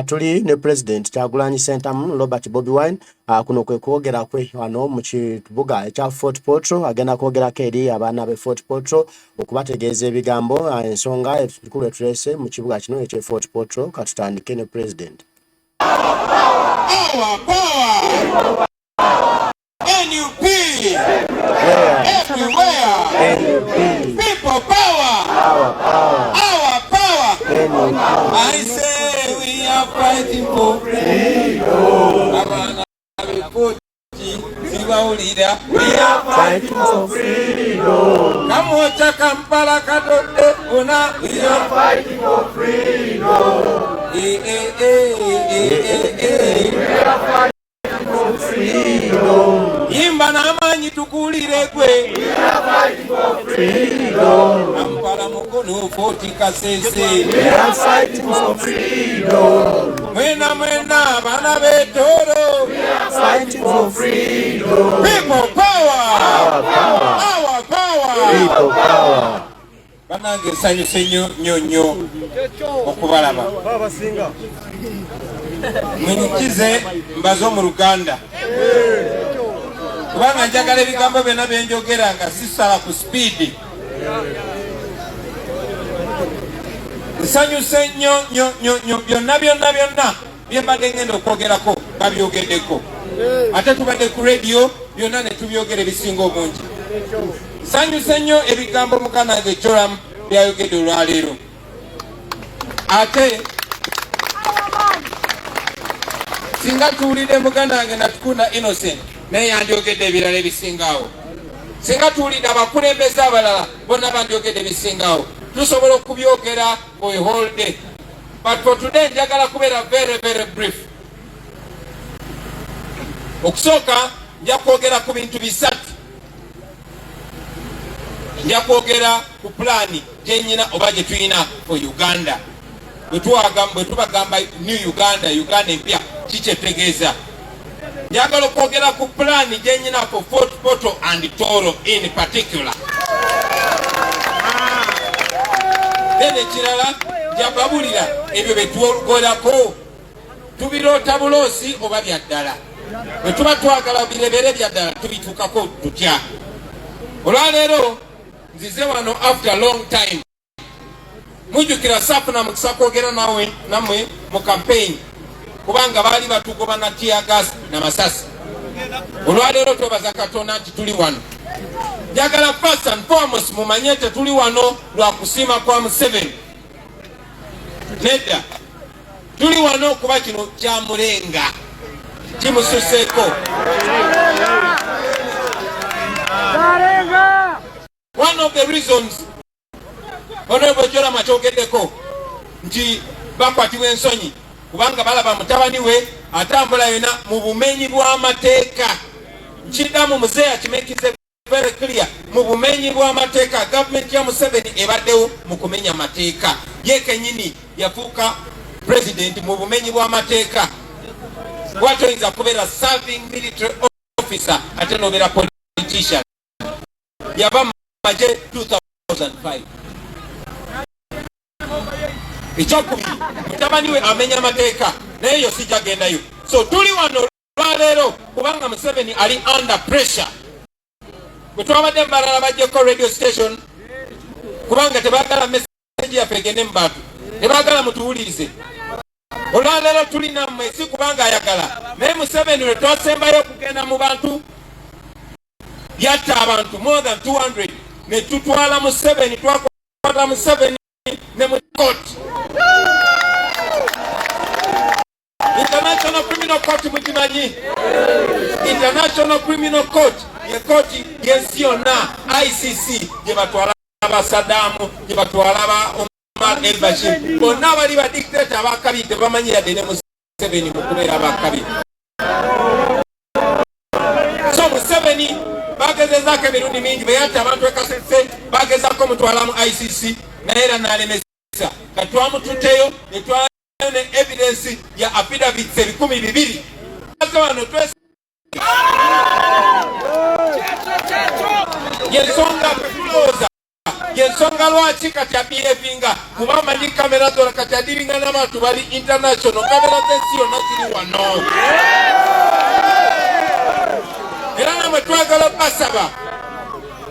tuli ne President Kyagulanyi Ssentamu Robert Bobi Wine kuno kwe kwogera kwe wano mu kibuga ekya Fort Portal agenda kwogerako eri abaana be Fort Portal okubategeeza ebigambo ensonga ekikulu etulese mu kibuga kino ekye Fort Portal katutandike ne President. NUP everywhere. People power. Our power. I say we are fighting for freedom. We are fighting for freedom. Kamocha Kampala Katote Una. We are fighting for freedom. We are fighting for freedom. Imbanama tukulire kwe. We are fighting for freedom. Kampala Mukono 40 Kasese. We are fighting for freedom. Mwena bana betoro. We are fighting for freedom. People power. Our power. Our power. People power. Banange sanyu senyo nyonyo okubalaba. Baba singa. Mwinikize mbazo mu Uganda. Kubanga njagala ebigambo byonna byenjogera nga sisala ku speed. Nsanyuse nnyo byonna bye mbadde ngenda okwogerako babyogeddeko. Ate tubadde ku radio byonna ne tubyogera ebisinga obungi. Nsanyuse nnyo ebigambo mukanange Joram byayogedde olwaleero. Ate singa tuwulidde mukanange Natukunda Innocent naye yandyogedde ebirala ebisingawo. Singa tuwulidde abakulembeze abalala bonna bandyogedde ebisingawo. Tusobola okubyogera for a whole day. But for today njagala kubeera very brief. Okusooka nja kwogera ku bintu bisatu. Nja kwogera ku pulaani gyenyina oba gye tulina for Uganda. Bwe tubagamba New Uganda, Uganda empya kikyetegeeza. Njagala okwogera ku pulaani gyenyina for Fort Portal and Toro in particular. Dene kirala njababulira ebyo betwogolako tubiroota buloosi oba byaddala. Bwe tuba twagala birebere byaddala tubituukako tutya. Olwaleero nzize wano after a long time. Mujjukira Safu na mukisa kwogera namwe mu campaign kubanga baali batugoba na tear gas na masasi. Olwaleero twebaza Katonda nti tuli wano. Njagala first and foremost mumanye tetuli wano lwa kusiima kwa Museveni. Nedda. Tuli wano kuba kino kya mulenga. Kimususeeko. One of the reasons Honorable Joram achogeddeko nti bakwatibwa ensonyi kubanga balaba mutabaniwe atambula yona mu bumenyi bw'amateeka. Nkiddamu muzeeyi akimekize very clear mu bumenyi bw'amateeka. Government ya Museveni ebaddewo mu kumenya amateeka. Ye kenyini yafuuka president mu bumenyi bw'amateeka. Watoyinza kubeera serving military officer ate nobeera politician. Yava mu magye 2005. Ekyokubiri mutabaniwe amenya amateeka naye yo sijja gendayo. So tuli wano lwaleero kubanga Museveni ali under pressure. Bwe twabadde balala bajjeko radio station kubanga tebaagala message yaffe egende mu bantu, tebaagala mutuwulirize. Olwaleero tuli nammwe si kubanga ayagala, naye Museveni lwe twasembayo okugenda mu bantu yatta abantu more than 200 ne tutwala Museveni, twakwata Museveni ne mu court. International Criminal Court mukimanyi. International Criminal Court ye koti yensi yonna. ICC gye batwala aba Saddam, gye batwala aba Omar el-Bashir. Bonna bali ba dictator abakabi tebamanyi yadde ne Museveni mu kubeera abakabi. So Museveni bagezezaako emirundi mingi beyatta abantu ekasese bagezaako mutwala mu ICC naye era n'alemesa. Katwamututeyo ne twalayo ne evidence ya affidavits 200. Wano twese yensonga tulowooza yensonga lwaki kati abihevinga kuba manyi kamera zola kati adiringa n'abantu bali international kamera z'ensi yonna ziri wano era namwe twagala basaba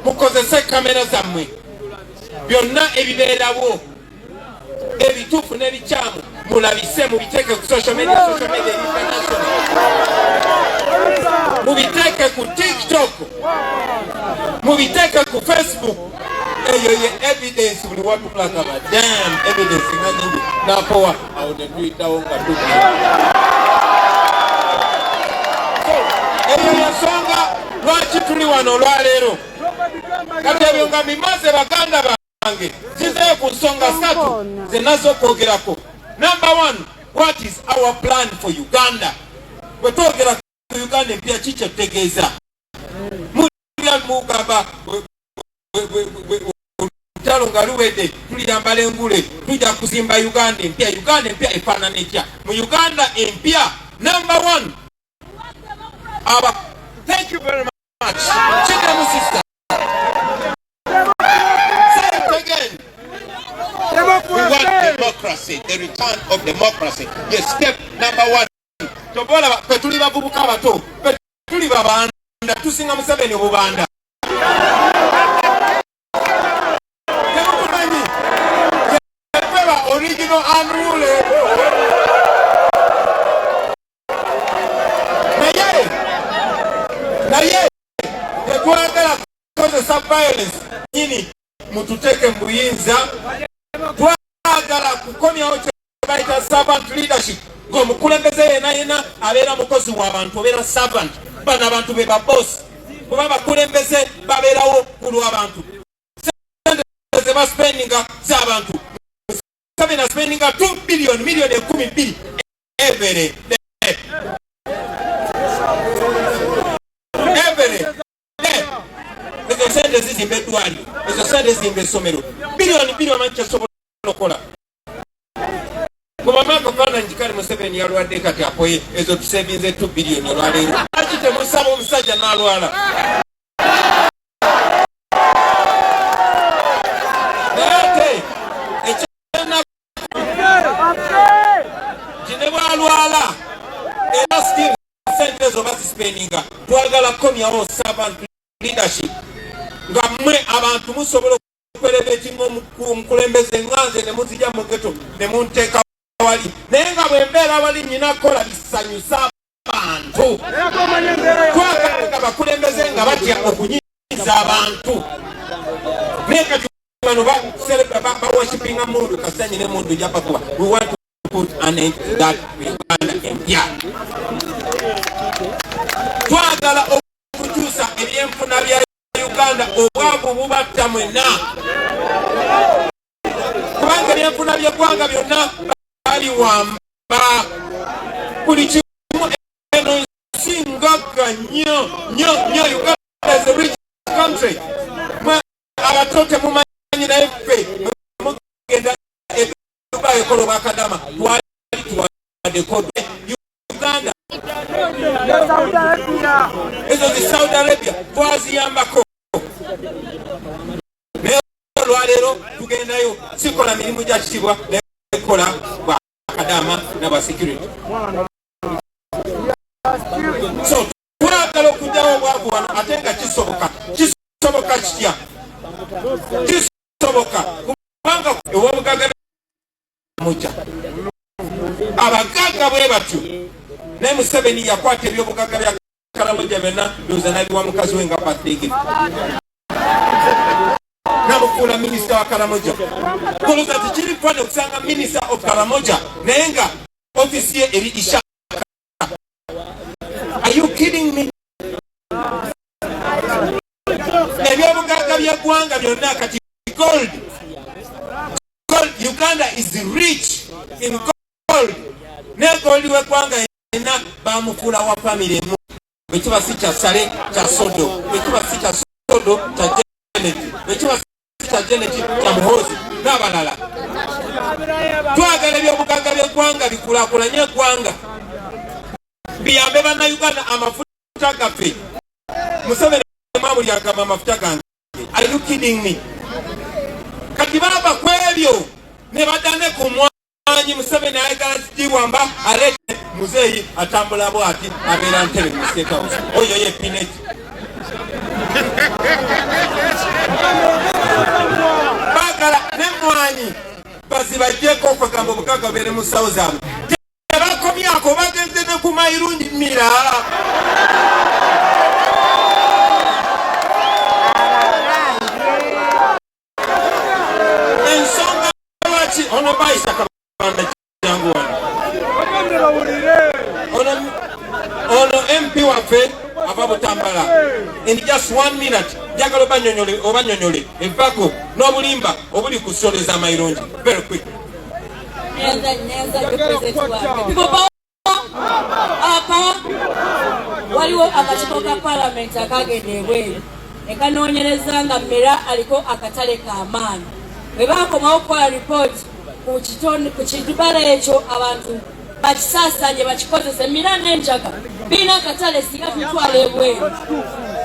mukozese kamera zammwe byonna ebibeerawo ebituufu n'ebikyamu mulabise mubiteeke ku social media international mubiteeke ku TikTok mubiteeke ku Facebook eyo ye evidence buli watu mulagaba damn evidence nga nyingi napowa awo ne tuyitawo nga tuki eyo yensonga lwaki tuli wano olwaleero kati ebyo nga mimaze baganda bange zizeyo ku nsonga satu zenazo okwogerako. Number one, what is our plan for Uganda? Bwe twogera ku Uganda empya kiki etutegeeza mugamba olutalo nga luwedde tuliyambala engule tujja kuzimba Uganda empya. Uganda empya efaanana etya? Mu Uganda empya, number one, thank you very much. Chidemu sister. Say it again. We want democracy, the return of democracy. Yes, step number one. Tobola petuli bavubuka bato, petuli babanda, tusinga Museveni obubanda. Temutumanyi, yepeba original unruly. Naye, tetwagala kukozesa violence nyini mututeke mbuyinza. Twagala kukomyawo kyebayita servant leadership. Ng'omukulembeze yena abeera mukozi w'abantu, obeera servant. Bano abantu be babosi. Kuba bakulembeze babeerawo ku lw'abantu. Sente ze baspendinga z'abantu. Museveni aspendinga 2 billion, million 12 every day. Ezo sente zizimba eddwaliro, ezo sente zizimba essomero. Biliyoni amanyi kyasobola okukola. Kuba mwaka kafaananyi kikali Museveni yalwadde kati akoye ezo tusevinze 2 biliyoni olwaleero. Lwaki temusaba omusajja n'alwala? Naye ekyennaku gine bwalwala era still sente ezo bazisipendinga. Twagala kukomyawo servant leadership. Nga mmwe abantu musobola okukolera ekimu omukulembeze nganze ne muzijja mu ghetto ne munteeka wali. Naye nga bwe mbeera wali nnina kukola bisanyusa abantu. Twagala abakulembeze nga batya okunyiza abantu. Naye kati bano bawashipinga mundu kasanyi ne mundu japakuba. We want to put an end to that Uganda empya. Twagala okukyusa ebyenfuna bya Uganda obwavu bubatta mwenna. Kubanga ebyenfuna by'eggwanga byonna bali wamba. Buli kimu eno nsi ngagga nnyo. Uganda is a rich country. Abato temumanyi naye ffe mugenda Dubai ekolo bakadama twali tuwadde Uganda. Ezo zi Saudi Arabia twaziyambako. Naye olwaleero tugendayo sikola mirimu gya kitiibwa naye ekola bakadama n'aba security. So twagala okugyawo obwavu wano ate nga kisoboka kitya? Kisoboka kubanga ew'obugagga muja abagagga bwe batyo. Naye Museveni yakwata ebyobugagga bya Karamoja byonna ndowooza nabiwa mukazi we nga birthday namufuula minisita wa Karamoja. Kolooza tikiri fane okusanga minister of Karamoja naye nga ofisi ye eri Ishaka. Are you kidding me? Ebyobugagga by'eggwanga byonna kati gold. Uganda is rich in gold. Ne gold w'eggwanga yenna bamufuula wa family emu. Bwe kiba si kya Sale kya Sodo, bwe kiba si kya Sodo kya Janet, bwe kiba si kya Janet kya Muhoozi n'abalala. Twagala ebyobugagga by'eggwanga bikulaakulanye eggwanga. Biyambe bannayuganda amafuta gaffe. Museveni mwamuli agamba amafuta gange. Are you kidding me? kati baba kwebyo ne badane ku mwanyi Museveni ayagala Kiwamba alete muzeeyi atambula bwati abeera ntebe mu State House oyo ye Pineti bagala ne mwanyi bazibajjeko okugamba obukaga bere mu sawo zaabwe tebakomyako bagenze ne ku mayirungi mira ensonga lwaki ono bayisa kabanda jangu ono MP waffe ava Butambala in just 1 minute njagala obanyonyole evako n'obulimba obuli kusoleza amayirungi very quick. Waliwo akakiiko ka Parliament akagenda ebweru ekanoonyereza nga Mmera aliko akatale k'amaanyi bwe baakomawo okukola ripooti ku kibala ekyo abantu bakisaasanye bakikozese Mmera n'enjaga birina akatale singa tutwala ebweru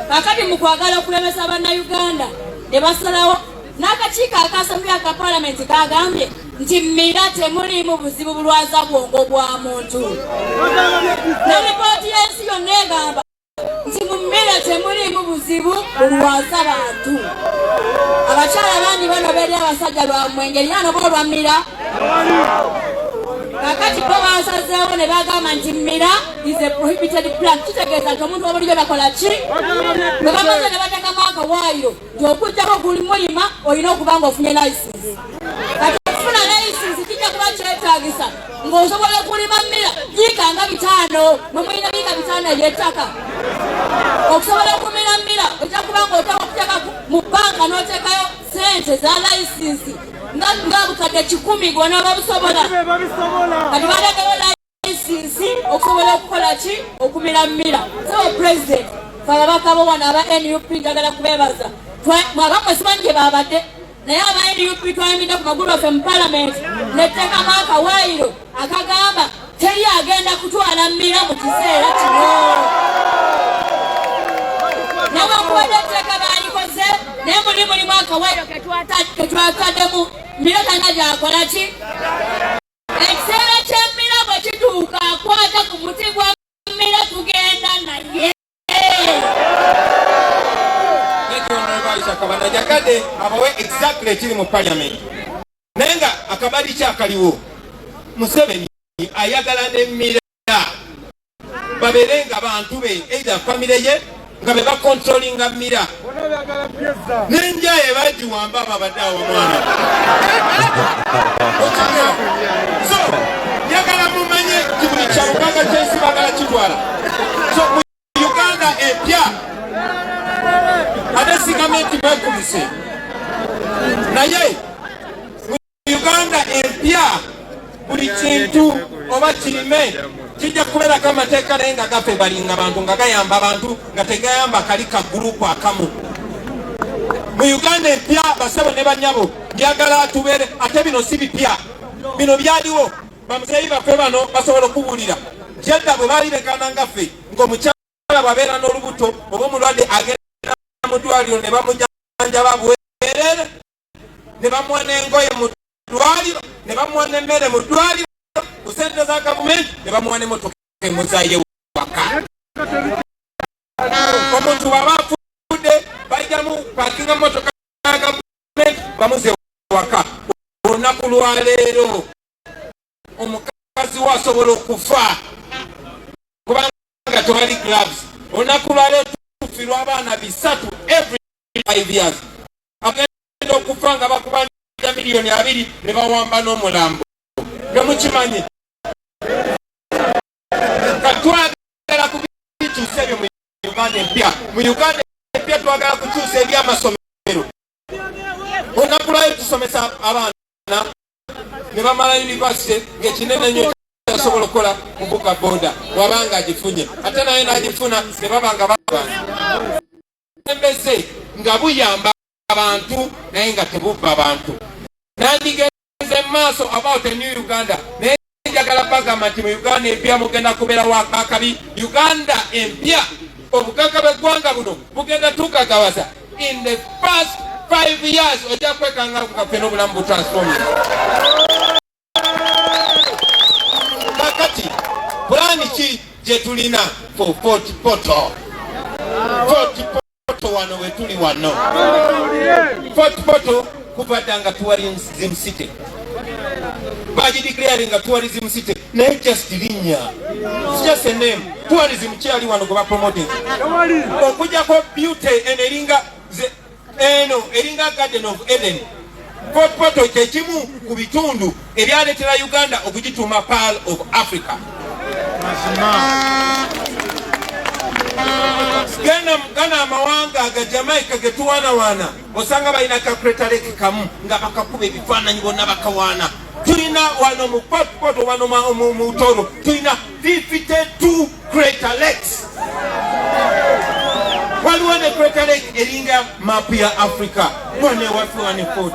kakati mu kwagala okulemesa bannayuganda ne basalawo n'akakiiko akaasembly aka Parliament kagambye nti Mmera temuliimu buzibu bulwaza bwongo bwa muntu ne ripooti y'ensi yonna egamba nti mu Mmera temuliimu buzibu bulwaza bantu abakyala bangi bano beeri abasajja lwa mwenge lyano bo lwa Mmera kakati bo basazeewo ne bagamba nti Mmera is a prohibited plant kitegeeza nti omuntu obulijjo bakola ki bwe bamaze ne bateekamu akawaayiro nti okujjako gulimulima olina okuba nga ofunye license kati okufuna license kijja kuba kyetaagisa ng'osobola okulima Mmera biikanga 5 mwe mulina biika 5 eby'ettaka okusobola okumira Mmera ojja kuba ng'otaka okuteeka mu bbanka n'oteekayo sente za license nga bukadde 10 gw'onooba busobola kati baleekayo license okusobola okukola ki okumira Mmera so president fe ababaka bo wano aba NUP njagala kubeebaza mwagammwe simanyi gye baabadde naye aba NUP twayimiddeko ku magulu waffe mu Parliament netteekamu akawaayiro akagamba teri agenda kutwala Mmera mu kiseera kino newankubadde etteeka baalikoze naye mulimu akawaayiro ketwataddemu Mmera tanga gyakola ki ekiseera ky'Emmera bwe kituuka akwata ku muti gwa Mmera tugenda naye kabanda jakade abawe exactly ekiri mu Parliament naye nga akabali kyakaliwo Museveni ayagala n'Emmera babeere nga bantu be either family ye nga be bakontrolinga Mmera n'enjaye bagiwamba babadde awo mwana so yagala mumanye buli kyawukaga kyensi bagala kitwala so mu Uganda empya ate sigamenti bekulise naye mu Uganda empya buli kintu oba kirime kijja kubeerako amateeka naye nga gafe balinga abantu nga gayamba abantu nga tegayamba kali ka gurupu akamu mu Uganda empya basebo ne banyabo njagala atubeere ate bino si bipya bino byaliwo bamuzeeyi baffe bano basobola okubuulira jedda bwe baali bekana ngaffe ng'omukyala bwabeera n'olubuto oba omulwadde agenda mu ddwaliro ne bamujanjaba bwerere ne bamuwa n'engoye mu ddwaliro ne bamuwa n'emmere mu ddwaliro ku sente za gavumenti ne bamuwa n'emmotoka emuzaye waka omuntu bw'aba afudde bajjamu pakinga mmotoka za gavumenti bamuze waka olunaku lwaleero omukazi wasobola okufa kubanga tewali gloves olunaku lwaleero tufirwa abaana 3 every 5 years agenda okufa nga bakubanja $2 million ne bawamba n'omulambo temukimanyi katwagala kubikyusa ebyo mu Uganda empya mu Uganda empya twagala kukyusa eby'amasomero olunaku lwaleero tusomesa abaana ne bamala university ng'ekinene nnyo tasobola okukola mu buka boda wabanga agifunye ate naye n'agifuna ne babanga embese nga buyamba abantu naye nga tebubba abantu nandigenze maaso about a new Uganda naye njagala bagamba nti mu Uganda empya mugenda kubeerawo akabi Uganda empya obugagga bw'eggwanga buno bugenda tukagawaza in the first 5 years ojja kwekanga kukaffe n'obulamu transforming. Kakati pulani ki gye tulina for Fort Portal? Fort Portal wano we tuli wano. Fort Portal kubadde nga tourism city. Baji declaring a tourism city. Naye just linnya. It's just a name. Tourism kyali wano kuba promoting. Okujjako beauty eringa eringa Garden of Eden. Fort Portal kyekimu ku bitundu ebyaleetera Uganda okugituuma Pearl of Africa. Gana amawanga aga Jamaica getuwaanawaana osanga balina Crater Lake kamu nga bakakuba ebifaananyi bonna bakawaana. Tulina wano mu Fort Portal wano mu Toro tulina 52 Crater Lakes. Waliwo ne Crater Lake eringa map ya Africa wane watu wane 40.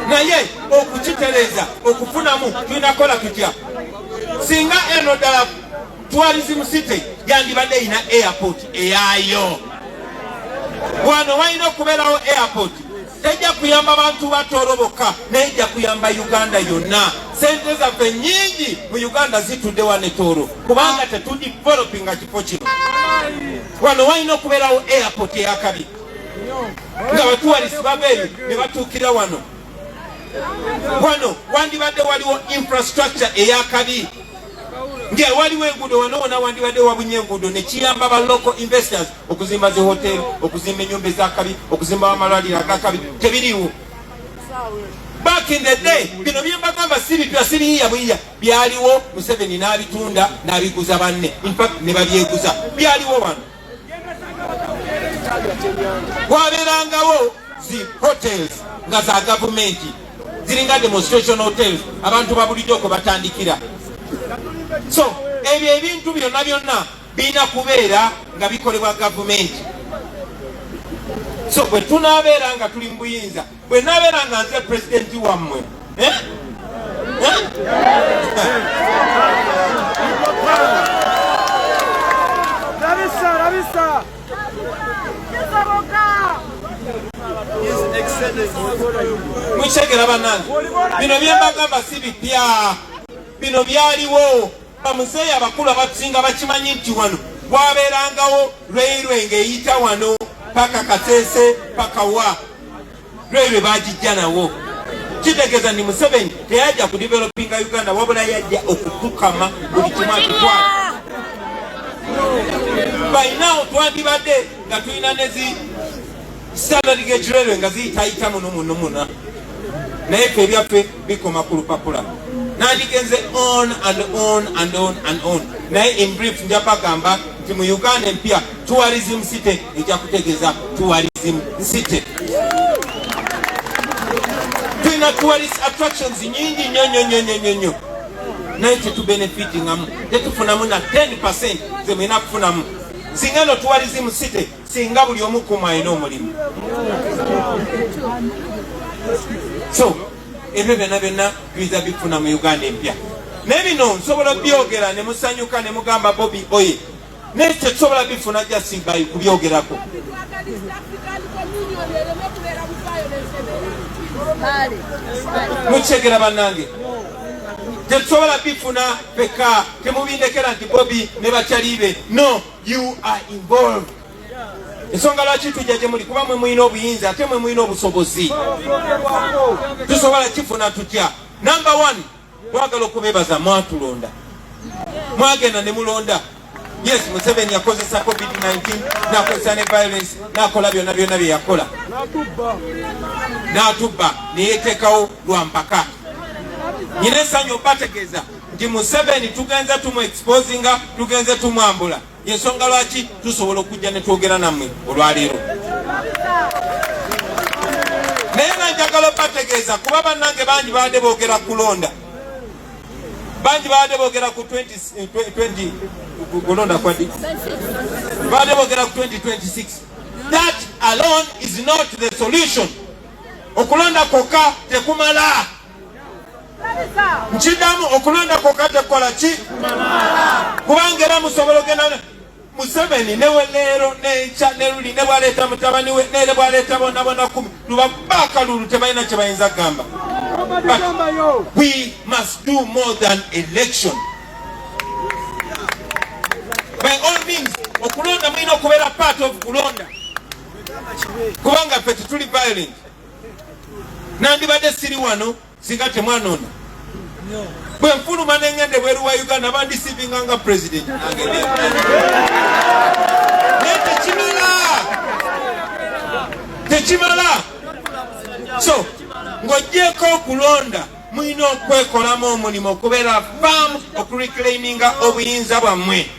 Naye okukitereza okufunamu tulina kola tutya. Singa eno ddala tourism city yandibadde ina airport eyayo. Wano walina okubeerawo airport. Tejja kuyamba bantu batoroboka nejja kuyamba Uganda yonna. Sente zaffe nyingi mu Uganda zitudde wane Toro kubanga tetudevelopinga kifo kino. Wano walina okubeerawo airport eyakabi nga batuwarisi babeeyo ne batuukira wano. Wano wandibadde waliwo infrastructure eyakabi. Nge waliwo enguudo wano wona wandibadde wabunye enguudo ne kiyamba ba local investors okuzimba zi hotel, okuzimba ennyumba ez'akabi, okuzimba amalwaliro ag'akabi tebiriwo. Back in the day bino byembagamba si bipya siriya bwiya byaliwo. Museveni n'abitunda n'abiguza banne, in fact ne babyeguza byaliwo wano. Wabeerangawo zi hotels nga za gavumenti ziringa demonstration hotels abantu babulijjo ko batandikira. So ebyo ebintu byonna byonna birina kubeera nga bikolebwa gavumenti. So bwe tunaabeera nga tuli mu buyinza, bwe naabeera nga nze pulezidenti wammwe mwikyegera bannange, bino byembagamba si bipya, bino byaliwo. Bamuzeeyi abakulu abatusinga bakimanyi nti wano wabeerangawo railway ng'eyita wano paka Kasese paka wa railway bagijja nawo. Kitegeeza ndi Museveni teyajja ku developinga Uganda wabula yajja okutukama buli kimu atutwala. By now twandibadde nga tulina nezi standard gauge railway nga ziyitayita muno naye ffe ebyaffe bikoma ku lupapula. Nandigenze on and on and on and on. Naye in brief nja bagamba nti mu Uganda empya tourism city ejja kutegeeza tourism city. Tulina tourist attractions nyingi nnyo naye tetubenefitingamu, tetufunamu na 10% ze mwina kufunamu. Singa no tourism city singa buli omu ku mwe alina omulimu. So ebyo byonna biza bifuna mu Uganda empya. Naye bino nsobola byogera ne musanyuka ne mugamba Bobi oye, naye tetusobola bifuna just by kubyogerako. Mukyegera bannange, tetusobola bifuna peka temubindekera nti Bobi ne bakyalibe. No, you are involved. Ensonga lwaki tujja gye muli kuba mwe mulina obuyinza ate mwe mulina obusobozi. Tusobola kifuna tutya? Number 1, twagala okubeebaza mwatulonda. Mwagenda ne mulonda. Yes, Museveni yakozesa COVID-19, nakozesa ne violence, nakola byonna bye yakola. N'atubba ne yeteekawo lwa mpaka. Nyina essanyu opategeeza nti Museveni tugenze tumu exposinga, tugenze tumwambula. Yensonga lwaki tusobola okujja ne twogera nammwe olwaleero. Naye nga njagala opategeeza kuba bannange bangi baadde boogera kulonda. Bangi baadde boogera ku 2020 kulonda kwadi. Baadde boogera ku 2026. That alone is not the solution. Okulonda kokka tekumala. Nkidamu okulonda kokka tekola ki? Kubanga era musobola ogenda Museveni newe leero n'enkya ne luli ne bwaleeta mutabaniwe ne bwaleeta bonna bonna 10 lubaba akalulu tebalina kye bayinza kugamba. We must do more than election. By all means, okulonda mulina okubeera part of kulonda. Kubanga ffe tetuli violent. Nandibadde siri wano singa temwanona. Bwe nfuluma n'engende bweru wa Uganda bandisiibinga nga president. Tekimala. So, ng'oggyeko okulonda mulina okwekolamu omulimu okubeera famu okureclaiminga obuyinza bwammwe.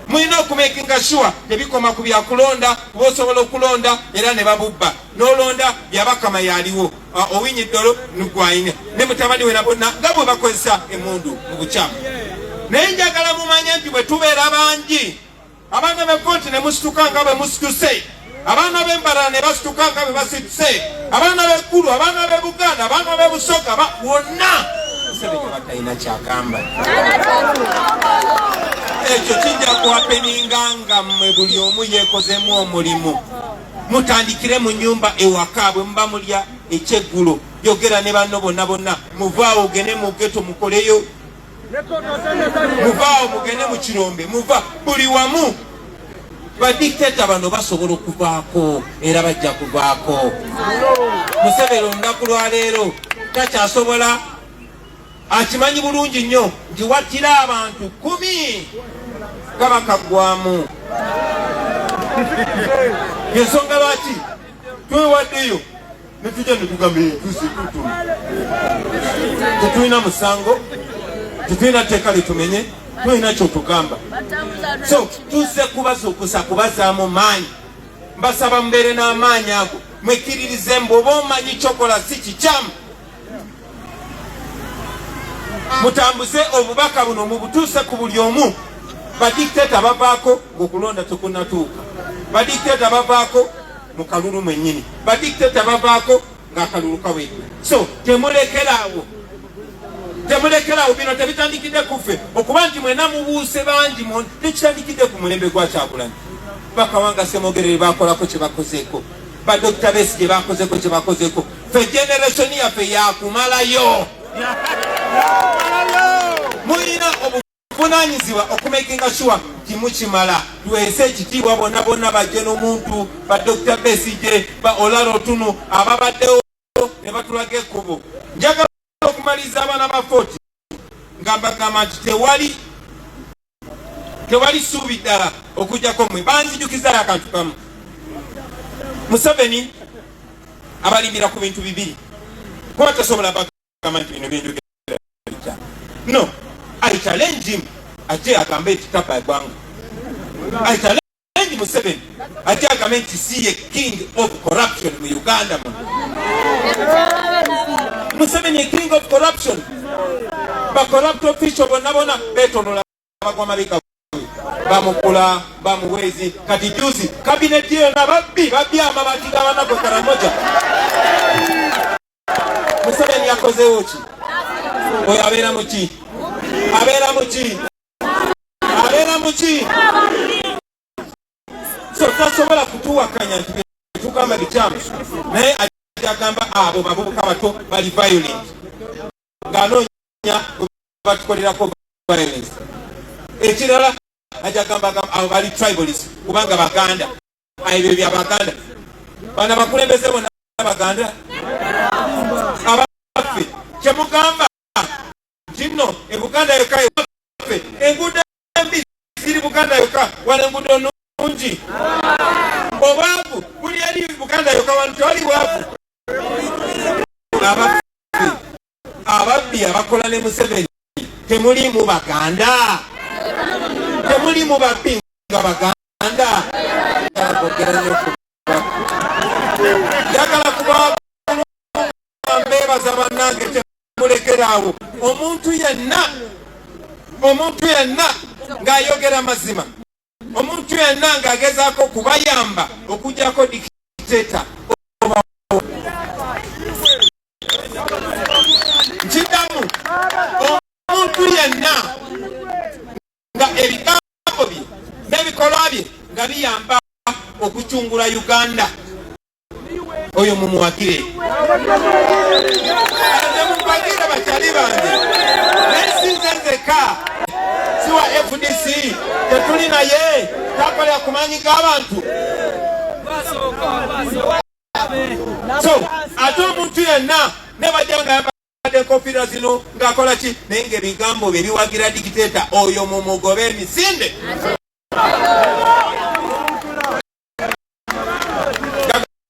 Mulina okumakinga sure tebikoma ku byakulonda kuba osobola okulonda era ne babubba n'olonda byabakama yaliwo owinyi ddolo nugwayine ne mutabani we nabonna nga bwe bakozesa emundu mu bukyamu. Naye njagala mumanye nti bwe tubeera bangi abaana b'evoti ne musituka nga bwe musituse, abaana b'embala ne basituka nga bwe basituse, abaana b'eggulu, abaana b'e Buganda, abaana b'e Busoga wonna Museveni batalina kyagamba. Ekyo kijja kuhapeninga nga mmwe buli omu yeekozemu omulimu. Mutandikire mu nnyumba ewaka bwe muba mulya ekyeggulo, yogera ne banno bonna bonna, muvaawo ogende mu ghetto mukoleyo, muvaawo mugende mu kirombe, muva buli wamu. Badictator bano basobola okuvaako era bajja kuvaako. Museveni olunaku lwaleero takyasobola, akimanyi bulungi nnyo nti wattira abantu 10 gabakaggwamu. Yensonga lwaki twewaddeyo ne tujja ne tugamba tetulina musango, tetulina tteeka litumenye, tulina kyotugamba. So tuzze kubazuukusa kubazaamu maanyi. Mbasaba mubeere n'amaanyi ago, mwekiririze mbu oba omanyi kyokola si kikyamu, mutambuze obubaka buno mubutuuse ku buli omu. Badictator bavaako ng'okulonda tekunnatuuka, badictator bavaako mu kalulu mwennyini, badictator bavaako ng'akalulu kawedde. So temulekeraawo bino tebitandikidde ku ffe okuba nti mwena mubuuse bangi tekitandikidde ku mulembe gwa Kyagulanyi. Bakawanga Ssemogerere bakolako kye bakozeeko, ba Dr. Besigye bakozeeko kye bakozeeko. Ffe generation yaffe yakumalayo. Mulina obuvunaanyizibwa okumakinga sure nti mukimala. Tuweese ekitiibwa bonna bonna bajje n'omuntu, ba Dr. Besigye, ba Olaro Tunu ababaddewo ne batulaga ekkubo. Njagala okumaliriza abaana ba Foti nga mbagamba nti tewali ssuubi ddala okujjako mmwe. Banzijukizaayo akantu kamu. Museveni abalimbira ku bintu bibiri. Kuba tasobola bagamba nti bino byenjogera. No, I challenge him ate agambe nti tapa eggwanga. I challenge Museveni ate agambe nti si ye king of corruption mu Uganda. Museveni ye king of corruption. Ba corrupt official bonna bonna betonola bagwa mabika bamukula bamuwezi. Kati juzi cabinet yonna babbi amabati g'abanako Karamoja. Museveni yakozeewo ki? Oyo abeera muki? So tasobola kutuwakanya nti tugamba bikyamu, naye agamba abo bavubuka bato bali violent, ng'anoonya batukolerako violence. Ekirala agamba abo bali tribalist kubanga Baganda. Ebyo bya Baganda. Bana bakulembeze bonna Baganda. Abaffe kyemugamba nno Buganda yokka yaffe, enguudo embi ziri Buganda yokka, wala enguudo nnungi. Obwavu buli eri Buganda yokka, wano tewali bwavu. Ababbi abakola ne Museveni temuli mu Baganda, temuli mu babbi nga Baganda. Njagala kuba mbeebaza bannange mulekeraawo omuntu yenna ng'ayogera mazima, omuntu yenna ng'agezaako kubayamba okugyako dictator. Nkidamu omuntu yenna nga ebigambo bye n'ebikolwa nga biyamba okucungula Uganda. Oyo mumuwakire. Nemupakira bakyali bange. Nensinze nzeka siwa FDC tetuli naye takolera ku maanyi g'abantu. So ate omuntu yenna ne bajja nga yambadde enkofiira zino ng'akola ki naye ng'ebigambo bye biwagira dikiteeta oyo mumugobe emisinde.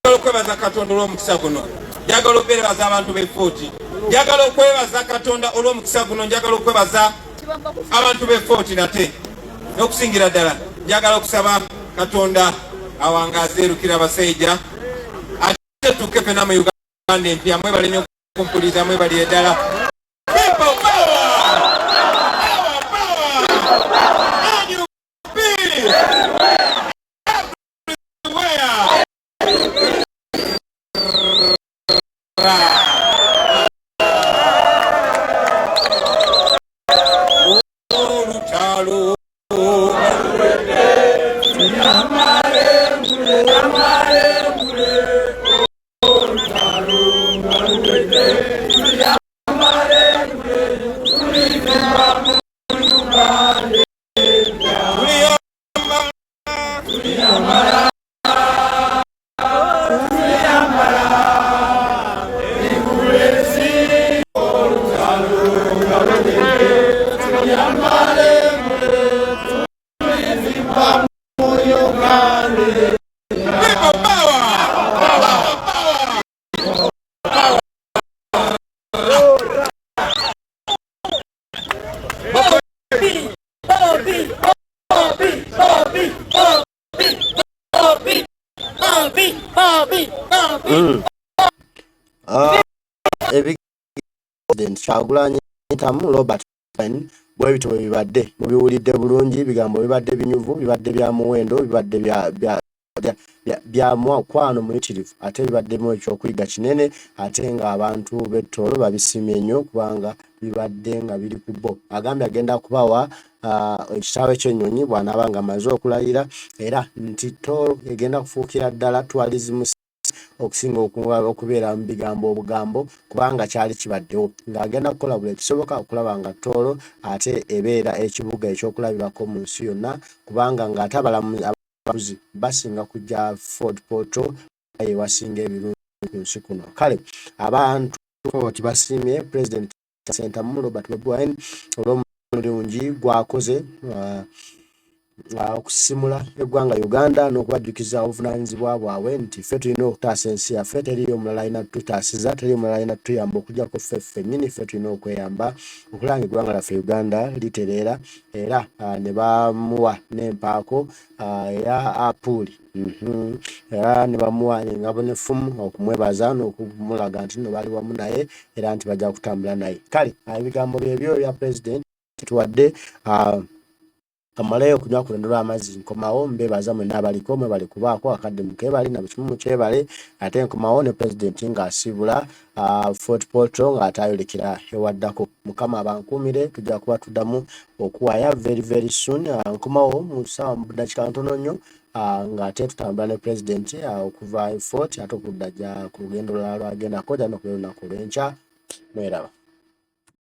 Njagala okwebaza Katonda olw'omukisa guno. Njagala okwebaza abantu b'Efort. Njagala okwebaza Katonda olw'omukisa guno. Njagala okwebaza abantu b'Efort nate n'okusingira ddala. Njagala okusaba Katonda awangaaze erukira abasajja ate tukke ffenna mu Uganda empya mwebale nnyo okumpuliza mwebaliye ddala. People power! Power, power! And you be! Kyagulanyi ntamu Robert bwe bityo bibadde mubiwulidde bulungi bigambo bibadde binyuvu bibadde bya muwendo bibadde bya mwakwano muyitirivu ate bibaddemu ekyokuyiga kinene ate nga abantu b'ettolo babisimye nnyo kubanga bibadde nga biri ku bo. Agambye agenda kubawa ekitaawe ky'ennyonyi bw'anaaba nga amaze okulayira era nti ttolo egenda kufuukira ddala tourism okusinga okubeera mu bigambo obugambo kubanga kyali kibaddewo ng'agenda kukola buli ekisoboka okulaba nga ttolo ate ebeera ekibuga ekyokulabirako mu nsi yonna kubanga ng'ate abalamuzi basinga kujja Fort Portal ye wasinga ebirungi ku nsi kuno. Kale abantu basiimye President Ssentamu Robert Bobi Wine olw'omulungi gwakoze okusimula eggwanga Uganda n'okubajjukiza obuvunaanyizibwa bwabwe nti ffe tulina okutaasa ensi yaffe teriyo omulala alina tututaasiza teriyo omulala alina tutuyamba okugyako ffe ffennyini ffe tulina okweyamba okulanga eggwanga lyaffe Uganda litereera era ne bamuwa n'empaako eya apuuli era ne bamuwa engabo n'effumu okumwebaza n'okumulaga nti nno bali wamu naye era nti bajja kutambula naye. Kale ebigambo byebyo bya President tuwadde kamalayo okunywa ku lendo lw'amazzi nkomawo mbebaza mwenna abaliko mwebali kubaako akadde mukebali na bukimu mukyebale ate nkomawo ne President ng'asiibula Fort Portal ng'ate ayolekera ewaddako. Mukama abankuumire tujja kuba tuddamu okuwaya very very soon. Nkomawo mu ssaawa mu ddakiika ntono nnyo ng'ate tutambula ne President okuva Fort ate okudda ku lugendo lwalwagendako jja n'okulera olunaku olw'enkya mweraba.